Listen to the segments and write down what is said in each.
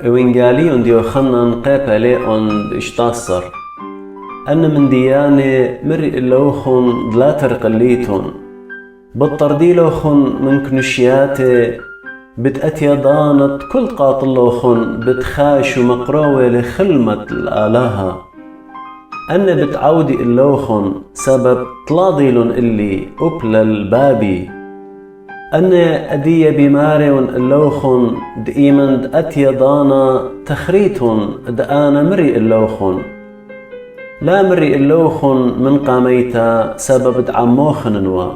وينجاليون ديو خنن قيبا ليون اشتصر أن من ديانة مرئ اللوخن دلاتر قليتون بالطرديلوخن من كنشياتي بتأتي ضانت كل قاطلوخن بتخاش ومقروة لخلمة الآلهة أن بتعودي اللوخن سبب طلاضيلن اللي أبل البابي أن أدية بماريون اللوخن دئيمن أتي ضانا تخريتن دآنا مرئ اللوخن لا مرئ اللوخن من قاميتا سبب دعموخن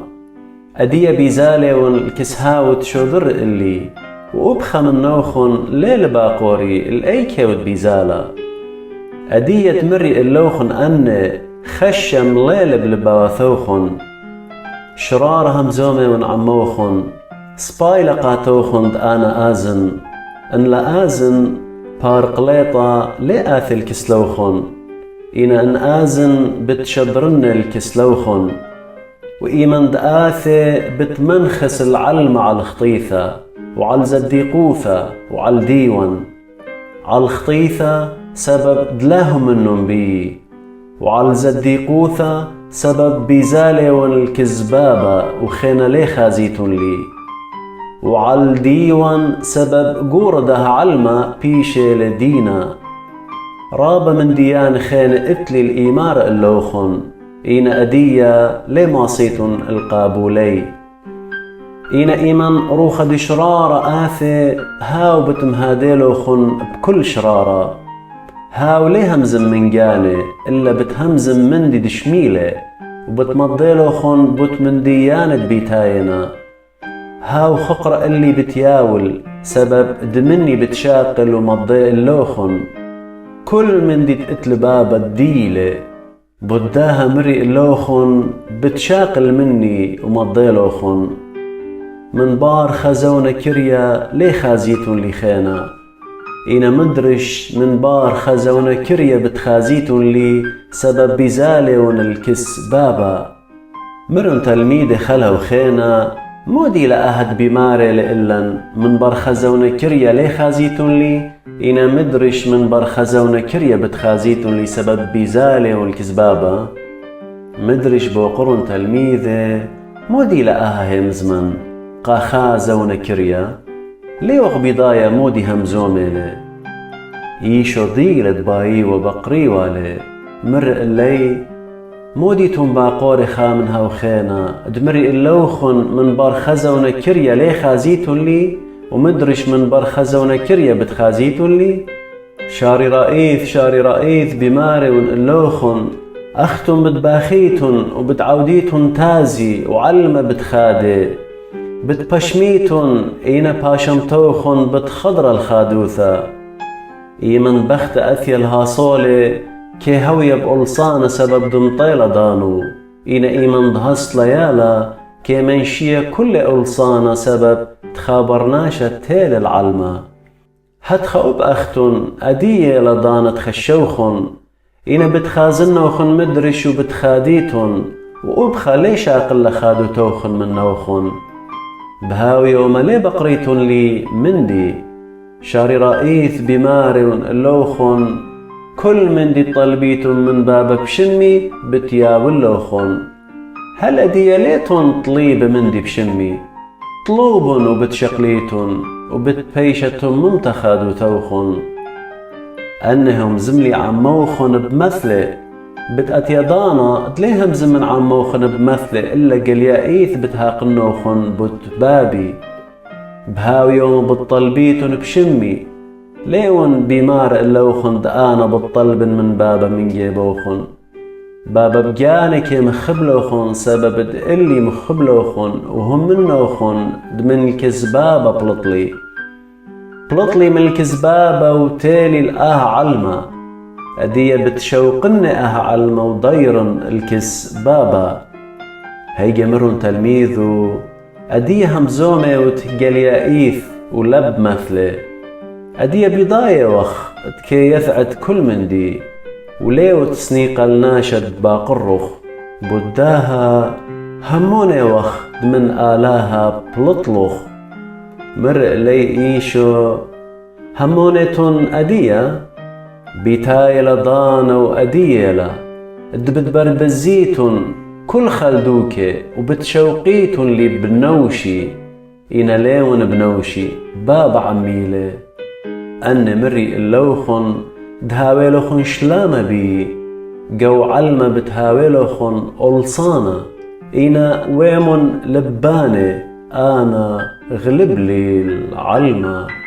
أدية بيزاليون الكسهاوت شوذر اللي وأبخى من نوخن ليل باقوري الأيكيوت بيزالا أدية مرئ اللوخن أن خشم ليل بلباوثوخن شرار همزومي ونعموخن سباي لقاتوخن دآنا آزن أن لآزن بارقليطة لآثي الكسلوخن إنا أن آزن بتشبرن الكسلوخن وإيمن دآثي بتمنخس العلم على الخطيثة وعلى زديقوثة وعلى ديون على الخطيثة سبب دلاهم منهم بي وعلى زديقوثة سبب بيزاليون الكزبابة وخينا لي خازيتون لي وعلى ديون سبب قوردها علمة بيشي لدينا رابا من ديان خين اتلي الإيمار اللوخن إينا أدية لي ماصيتن القابولي إينا إيمن روخ دي شرارة آثي هاو بتمهاديلوخن بكل شرارة هاو لي همزم من جاني إلا بتهمزم من دي دشميلة وبتمضيلوخن بت من ديانة بيتاينا هاو خقرة اللي بتياول سبب دمني بتشاقل ومضي اللوخن كل من دي تقتل بابا الديلة بداها مرئ اللوخن بتشاقل مني ومضيلوخن من بار خزونة كريا لي خازيتون لي خينا إنا مدرش من بار خزونة كريا بتخازيتون لي سبب بيزاليون الكس بابا مرن تلميذ خلا وخينا مودي لأهد بماري لإلن من بار خزونة كريا لي خازيتون لي إنا مدرش من بار خزونة كريا بتخازيتون لي سبب بيزاليون الكس بابا مدرش بوقرن تلميذة مودي لأها همزمن قاخا زونة كريا ليوغ بضايا مودي همزوميلي يشو ضيلة باي وبقري والي مرئ اللي مودي تنباقوري خامنها وخينا دمرئ اللوخن من بار خزونة كريا لي خازيتون لي ومدرش من بار خزونة كريا بتخازيتون لي شاري رئيث بماري اللوخن أختم بتباخيتن وبتعوديتن تازي وعلمة بتخادي بتبشميتن إينا باشمتوخن بتخضر الخادوثة إيمن بخت أثي الهاصولي كي هوية بألصانة سبب دمطيلة دانو إينا إيمن دهست ليالا كي منشية كل ألصانة سبب تخابرناشة تيل العلمة هتخوب أختن أدية لدانت خشوخن إينا بتخازنوخن مدرش وبتخاديتن وأبخى ليش أقل خادو توخن من نوخن بهاوي وملي بقريتن لي مندي شاري رئيث بماري اللوخن كل مندي طلبيتن من باب بشمي بتياو اللوخن هل أدي ليتن طليب مندي بشمي طلوبن وبتشقليتن وبتبيشتن ممتخادو توخن أنهم زملي عموخن بمثلي بتأتيضانا تليهم زمن عموخن بمثلي إلا قليائيث بتهاقنوخن بتبابي بهاويوم بتطلبيتن بشمي ليون بيمار اللوخن دآنا بتطلب من بابا من جيبوخن بابا بجانك مخبلوخن سبب دقلي مخبلوخن وهم منوخن دمن الكزبابة بلطلي من الكزبابة وتالي الآه علمة أدية بتشوقن آه علمة وضيرن الكزبابة هيجي مرن تلميذو أدية همزومة وتقليائيث ولب مثلي أدية بضاية وخ تكي يثعد كل من دي وليو تسنيق الناشد باقرخ بداها هموني وخ من آلاها بلطلخ مرء لي إيشو همونتون أدية بيتايلا ضانا وأديلا دبت بزيتون كل خلدوكي وبتشوقيتون لي بنوشي إنا ليون بنوشي باب عميلي أن مري اللوخن دهاويلوخن شلامة بي جو علمة بتهاويلوخن ألصانة إنا ويمن لباني أنا غلب لي العلمة.